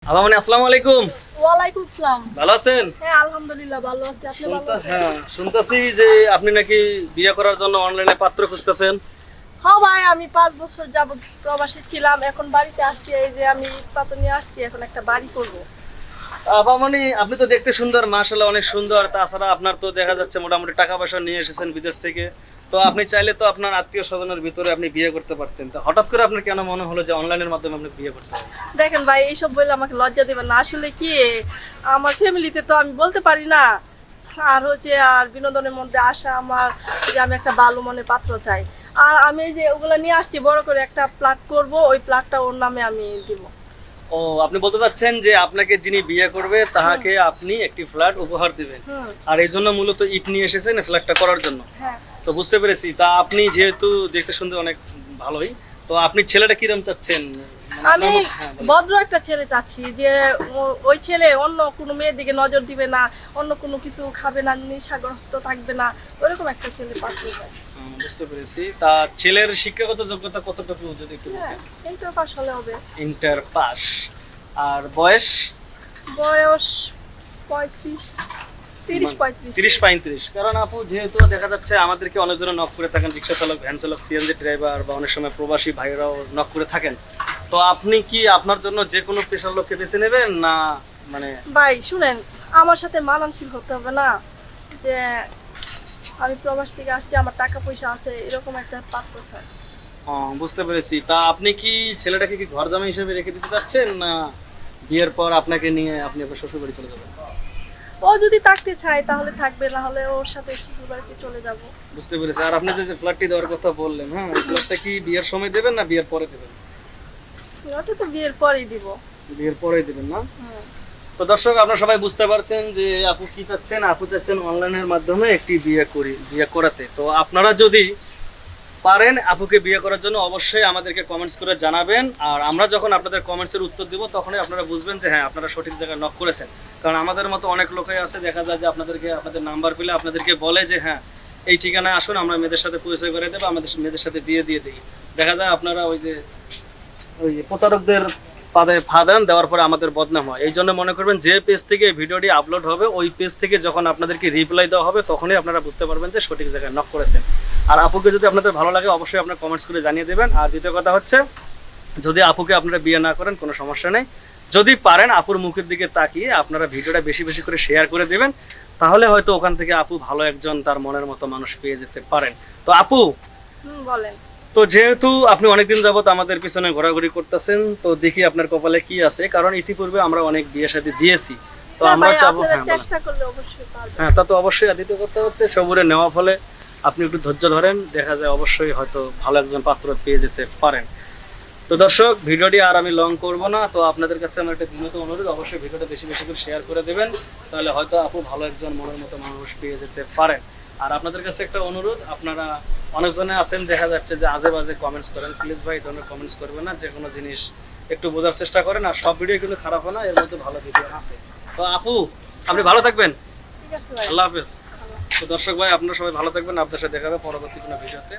মানে আসসালামু আলাইকুম। ওয়ালাইকুম আসসালাম। ভালো আছেন? হ্যাঁ আলহামদুলিল্লাহ ভালো আছি। আপনি ভালো আছেন? হ্যাঁ, শুনতাছি যে আপনি নাকি বিয়ে করার জন্য অনলাইনে পাত্র খুঁজতেছেন। হ্যাঁ ভাই, আমি 5 বছর যাবত প্রবাসী ছিলাম, এখন বাড়িতে আসছি। এই যে আমি পাত্র নিয়ে আসছি, এখন একটা বাড়ি করব। মানে আপনি তো দেখতে সুন্দর, মাশাআল্লাহ অনেক সুন্দর। তাছাড়া আপনার তো দেখা যাচ্ছে মোটামুটি টাকা পয়সা নিয়ে এসেছেন বিদেশ থেকে। তো আপনি চাইলে তো আপনার আত্মীয় স্বজনের ভিতরে আপনি বিয়ে করতে পারতেন। তো হঠাৎ করে আপনার কেন মনে হলো যে অনলাইনের মাধ্যমে আপনি বিয়ে করতে হবে? দেখেন ভাই, এইসব বললে আমাকে লজ্জা দেবেন না। আসলে কি, আমার ফ্যামিলিতে তো আমি বলতে পারি না। আর বিনোদনের মধ্যে আসা আমার, যে আমি একটা ভালো মনের পাত্র চাই। আর আমি এই যে ওগুলা নিয়ে আসছি, বড় করে একটা প্লাট করব, ওই প্লাটটা ওর নামে আমি দিব। ও, আপনি বলতে চাচ্ছেন যে আপনাকে যিনি বিয়ে করবে তাহাকে আপনি একটি ফ্ল্যাট উপহার দিবেন, আর এই জন্য মূলত ইট নিয়ে এসেছেন ফ্ল্যাটটা করার জন্য। হ্যাঁ, তো বুঝতে পেরেছি। তা আপনি যেহেতু দেখতে শুনতে অনেক ভালোই, তো আপনি ছেলেটা কিরম চাচ্ছেন? আমি ভদ্র একটা ছেলে চাচ্ছি, যে ওই ছেলে অন্য কোনো মেয়ের দিকে নজর দিবে না, অন্য কোনো কিছু খাবে না, নেশাগ্রস্ত থাকবে না, ওরকম একটা ছেলে পাত্র চাই। বুঝতে পেরেছি। তা ছেলের শিক্ষাগত যোগ্যতা কতটুকু যদি একটু বলতেন? ইন্টার পাস হলে হবে। Inter pass. আর বয়স? বয়স 30-35। কারণ আপু যেহেতু দেখা যাচ্ছে আমাদেরকে অনেকজন নক করে থাকেন, রিক্সা চালক, ভ্যান চালক, সিএনজি ড্রাইভার, বা অনেক সময় প্রবাসী ভাইরাও নক করে থাকেন। তো আপনি কি আপনার জন্য যে কোনো পেশার লোককে বেছে নেবেন না? মানে ভাই শুনেন, আমার সাথে মানানসিক হতে হবে না, যে আমি প্রবাস থেকে আসছি, আমার টাকা পয়সা আছে, এরকম একটা পাত্র চাই। বুঝতে পেরেছি। তা আপনি কি ছেলেটাকে কি ঘর জামাই হিসেবে রেখে দিতে চাচ্ছেন, না বিয়ের পর আপনাকে নিয়ে আপনি আপনার শ্বশুর বাড়ি চলে যাবেন? ও যদি থাকতে চায় তাহলে থাকবে, না হলে ওর সাথে শ্বশুর বাড়িতে চলে যাব। বুঝতে পেরেছি। আর আপনি যে ফ্ল্যাটটি দেওয়ার কথা বললেন, হ্যাঁ, এই ফ্ল্যাটটা কি বিয়ের সময় দেবেন না বিয়ের পরে দেবেন? ওটা তো বিয়ের পরেই দিব। বিয়ের পরেই দেবেন না? তো দর্শক, আপনারা সবাই বুঝতে পারছেন যে আপু কি চাচ্ছেন। আপু চাচ্ছেন অনলাইনের মাধ্যমে একটি বিয়ে করাতে। তো আপনারা যদি পারেন আপুকে বিয়ে করার জন্য অবশ্যই আমাদেরকে কমেন্টস করে জানাবেন। আর আমরা যখন আপনাদের কমেন্টসের উত্তর দিব তখনই আপনারা বুঝবেন যে হ্যাঁ, আপনারা সঠিক জায়গায় নক করেছেন। কারণ আমাদের মতো অনেক লোকই আছে, দেখা যায় যে আপনাদের নাম্বার পেলে আপনাদেরকে বলে যে হ্যাঁ, এই ঠিকানায় আসুন, আমরা মেয়েদের সাথে পরিচয় করে দেবো, আমাদের মেয়েদের সাথে বিয়ে দিয়ে দিই। দেখা যায় আপনারা ওই যে প্রতারকদের পাদে ফাদান দেওয়ার পরে আমাদের বদনাম হয়। এই জন্য মনে করবেন যে পেজ থেকে ভিডিওটি আপলোড হবে, ওই পেজ থেকে যখন আপনাদেরকে রিপ্লাই দেওয়া হবে তখনই আপনারা বুঝতে পারবেন যে সঠিক জায়গায় নক করেছেন। আর আপুকে যদি আপনাদের ভালো লাগে অবশ্যই আপনারা কমেন্টস করে জানিয়ে দেবেন। আর দ্বিতীয় কথা হচ্ছে, যদি আপুকে আপনারা বিয়ে না করেন কোনো সমস্যা নেই, যদি পারেন আপুর মুখের দিকে তাকিয়ে আপনারা ভিডিওটা বেশি বেশি করে শেয়ার করে দেবেন, তাহলে হয়তো ওখান থেকে আপু ভালো একজন তার মনের মতো মানুষ পেয়ে যেতে পারেন। তো আপু বলেন। তো যেহেতু আপনি অনেকদিন যাবত আমাদের পিছনে ঘোরাঘুরি করতেছেন, তো দেখি আপনার কপালে কি আছে। কারণ ইতিপূর্বে আমরা অনেক বিয়ে শাদী দিয়েছি, তো আমরা চাবো চেষ্টা করলে অবশ্যই পারবেন। হ্যাঁ, তা তো অবশ্যই আদিত্য করতে হচ্ছে। সবুরে নেওয়া ফলে আপনি একটু ধৈর্য ধরেন, দেখা যায় অবশ্যই হয়তো ভালো একজন পাত্র পেয়ে যেতে পারেন। তো দর্শক, ভিডিওটি আর আমি লং করব না। তো আপনাদের কাছে আমার একটা বিনীত অনুরোধ, অবশ্যই ভিডিওটা বেশি বেশি করে শেয়ার করে দেবেন, তাহলে হয়তো আপু ভালো একজন মনের মতো মানুষ পেয়ে যেতে পারেন। আর আপনাদের কাছে একটা অনুরোধ, আপনারা অনেকজনে আছেন দেখা যাচ্ছে যে আজে বাজে কমেন্টস করেন, প্লিজ ভাই এই ধরনের কমেন্টস করবেন না। যে কোনো জিনিস একটু বোঝার চেষ্টা করেন। আর সব ভিডিও কিন্তু খারাপ হয় না, এর মধ্যে ভালো ভিডিও আছে। তো আপু আপনি ভালো থাকবেন। ঠিক আছে ভাই, আল্লাহ হাফেজ। তো দর্শক ভাই, আপনারা সবাই ভালো থাকবেন। আপনার সাথে দেখা হবে পরবর্তী কোনো ভিডিওতে।